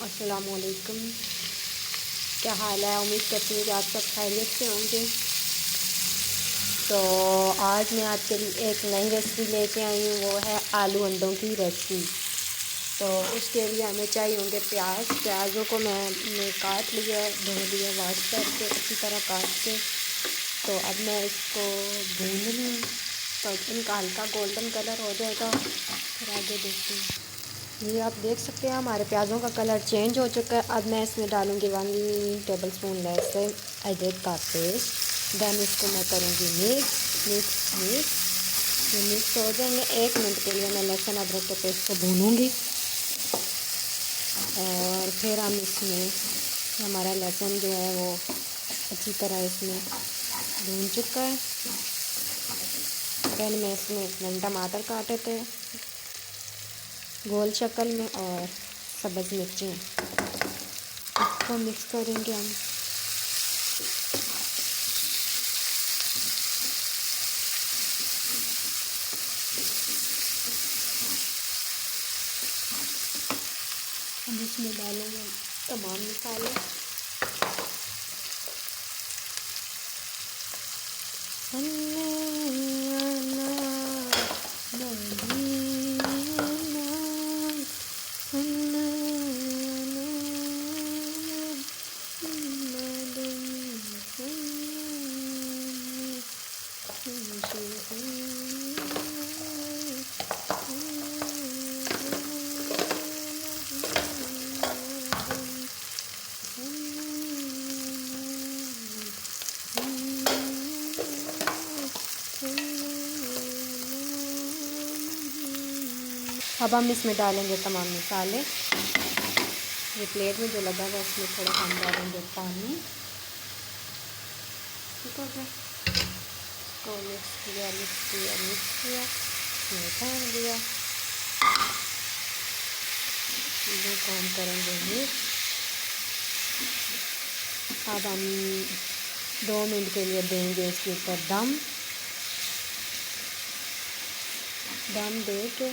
अस्सलामुअलैकुम। क्या हाल है? उम्मीद करती हूँ कि आप सब खैरियत से होंगे। तो आज मैं आपके लिए एक नई रेसिपी लेके आई हूँ, वो है आलू अंडों की रेसिपी। तो उसके लिए हमें चाहिए होंगे प्याज़ों को मैंने काट लिया, धो लिया, वाश करके अच्छी तरह काट के। तो अब मैं इसको भून रही हूँ, तो इनका हल्का गोल्डन कलर हो जाएगा, फिर आगे देखते हैं। ये आप देख सकते हैं हमारे प्याज़ों का कलर चेंज हो चुका है। अब मैं इसमें डालूँगी 1 टेबलस्पून लहसुन अदरक का पेस्ट। देन इसको मैं करूँगी मिक्स। ये मिक्स हो जाएंगे। 1 मिनट के लिए मैं लहसुन अदरक के पेस्ट को भूनूँगी और फिर हम इसमें हमारा लहसुन जो है वो अच्छी तरह इसमें भून चुका है। देन मैं इसमें मैंने टमाटर काटे थे गोल शक्ल में और सब्ज़ मिर्ची, इसको मिक्स करेंगे हम। इसमें डालेंगे तमाम मसाले। अब हम इसमें डालेंगे तमाम मसाले। ये प्लेट में जो लगा हुआ है इसमें थोड़ा हम डालेंगे पानी। ठीक हो गया, इसको मिक्स किया, इसमें ढक दिया। चीज़ों को हम करेंगे मिक्स। अब हम 2 मिनट के लिए देंगे इसके ऊपर दम दे के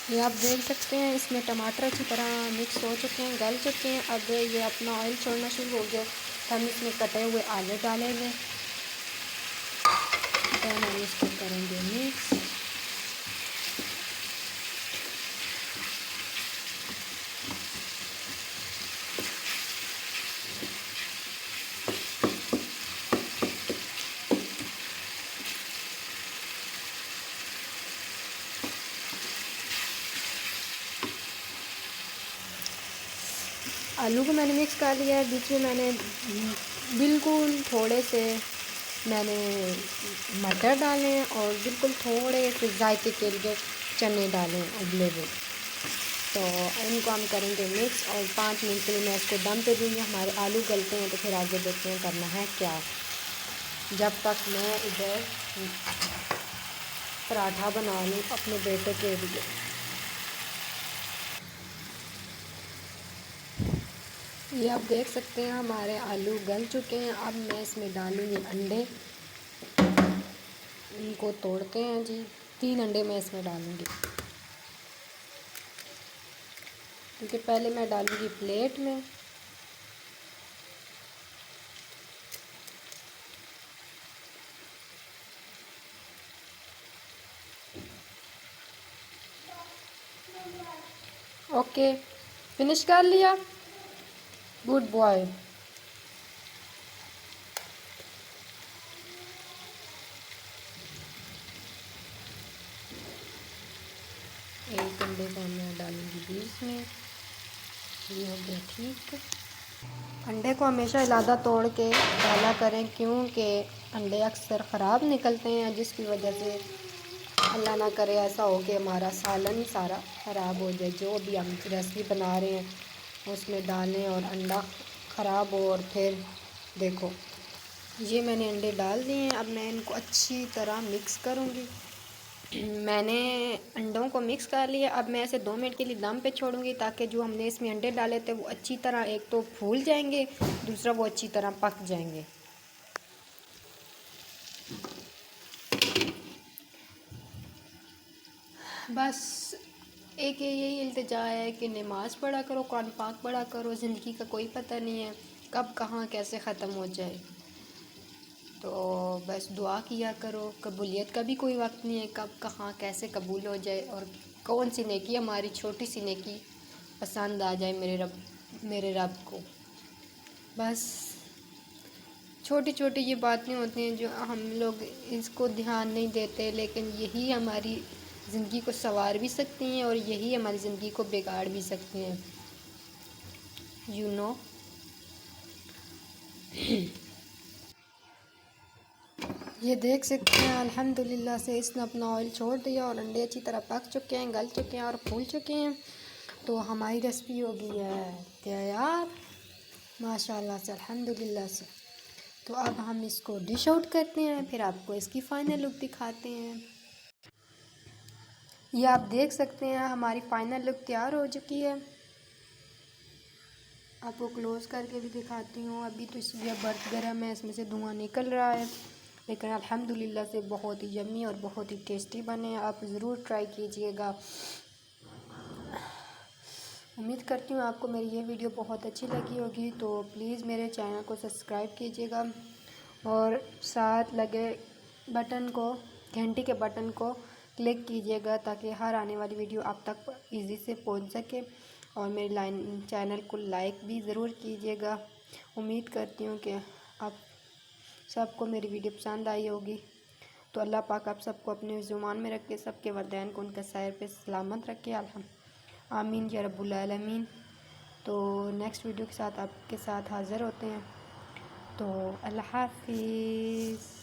ये आप देख सकते हैं इसमें टमाटर अच्छी तरह मिक्स हो चुके हैं, गल चुके हैं। अब ये अपना ऑयल छोड़ना शुरू हो गया, तो हम इसमें कटे हुए आलू डालेंगे। तो हम इसको करेंगे मिक्स। आलू को मैंने मिक्स कर लिया है। बीच में मैंने बिल्कुल थोड़े से मैंने मटर डाले हैं और बिल्कुल थोड़े से जायके के लिए चने डाले हैं उबले हुए। तो इनको हम करेंगे मिक्स और 5 मिनट के लिए मैं इसको दम पे दूँगी। हमारे आलू गलते हैं तो फिर आगे देखते हैं करना है क्या। जब तक मैं इधर पराठा बना लूँ अपने बेटे के लिए। ये आप देख सकते हैं हमारे आलू गल चुके हैं। अब मैं इसमें डालूँगी अंडे, इनको तोड़ते हैं जी। 3 अंडे मैं इसमें डालूँगी, क्योंकि पहले मैं डालूँगी प्लेट में। ओके, फिनिश कर लिया, गुड बॉय। एक अंडे को मैं डालूँगी बीच में। ये हो गया ठीक। अंडे को हमेशा इलादा तोड़ के डाला करें, क्योंकि अंडे अक्सर ख़राब निकलते हैं, जिसकी वजह से अल्लाह ना करे ऐसा हो कि हमारा सालन ही सारा ख़राब हो जाए। जो भी हम रेसिपी बना रहे हैं उसमें डालें और अंडा ख़राब हो और फिर देखो। ये मैंने अंडे डाल दिए हैं। अब मैं इनको अच्छी तरह मिक्स करूँगी। मैंने अंडों को मिक्स कर लिया। अब मैं इसे 2 मिनट के लिए दम पे छोड़ूंगी, ताकि जो हमने इसमें अंडे डाले थे वो अच्छी तरह एक तो फूल जाएंगे, दूसरा वो अच्छी तरह पक जाएंगे। बस एक यही इल्तिजा है कि नमाज़ पढ़ा करो, कुरान पाक पढ़ा करो। ज़िंदगी का कोई पता नहीं है कब कहाँ कैसे ख़त्म हो जाए, तो बस दुआ किया करो। कबूलियत का भी कोई वक्त नहीं है, कब कहाँ कैसे कबूल हो जाए और कौन सी नेकी हमारी छोटी सी नेकी पसंद आ जाए मेरे रब को। बस छोटी छोटी ये बातें होती हैं जो हम लोग इसको ध्यान नहीं देते, लेकिन यही हमारी ज़िंदगी को संवार भी सकती हैं और यही हमारी ज़िंदगी को बिगाड़ भी सकती हैं, यू नो। ये देख सकते हैं अल्हम्दुलिल्लाह से इसने अपना ऑयल छोड़ दिया और अंडे अच्छी तरह पक चुके हैं, गल चुके हैं और फूल चुके हैं। तो हमारी रेसिपी हो गई है तैयार माशाल्लाह से, अल्हम्दुलिल्लाह से। तो अब हम इसको डिश आउट करते हैं, फिर आपको इसकी फ़ाइनल लुक दिखाते हैं। ये आप देख सकते हैं हमारी फ़ाइनल लुक तैयार हो चुकी है। आपको क्लोज़ करके भी दिखाती हूँ। अभी तो इसलिए बर्फ़ गर्म है, इसमें से धुआं निकल रहा है, लेकिन अल्हम्दुलिल्लाह से बहुत ही यम्मी और बहुत ही टेस्टी बने हैं। आप ज़रूर ट्राई कीजिएगा। उम्मीद करती हूँ आपको मेरी ये वीडियो बहुत अच्छी लगी होगी, तो प्लीज़ मेरे चैनल को सब्सक्राइब कीजिएगा और साथ लगे बटन को, घंटी के बटन को क्लिक कीजिएगा ताकि हर आने वाली वीडियो आप तक इजी से पहुंच सके। और मेरे चैनल को लाइक भी ज़रूर कीजिएगा। उम्मीद करती हूँ कि आप सबको मेरी वीडियो पसंद आई होगी। तो अल्लाह पाक आप सबको अपने ज़ुबान में रखे, सबके वदैन को उनका सैर पे सलामत रखे, आमीन या रब्बुल आलमीन। तो नेक्स्ट वीडियो के साथ आपके साथ हाज़िर होते हैं। तो अल्लाह हाफिज़।